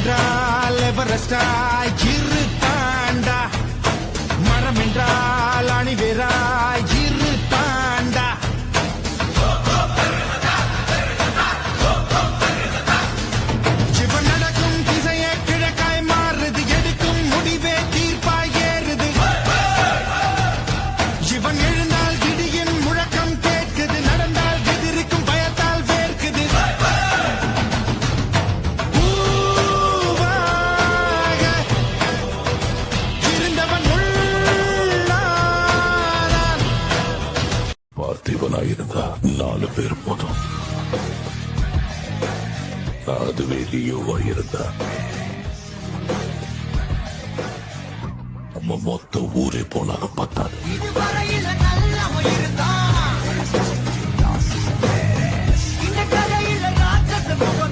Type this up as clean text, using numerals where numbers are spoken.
என்றால் எவரெஸ்டா இரு தாண்டா, மரம் என்றால் அணிவேரா இரு தாண்டா. இவன் நடக்கும் திசையே கிழக்காய் மாறுது, எடுக்கும் முடிவே தீர்ப்பாய் ஏறுது. இவன் எழுந்தால் இடியின் முழக்கம் கேட்குது, நடந்தால் எதிர்க்கும் பயத்தால் வேர்க்குது. பூவாக இருந்தவன் உள்ளானான். பார்த்திபனாயிருந்தா 4 பேர் போதும். அதுவே லியோவாயிருந்தா நம்ம மொத்த ஊரே போனாலும் பத்தாது. இதுவரையில நல்லவன் இருந்தா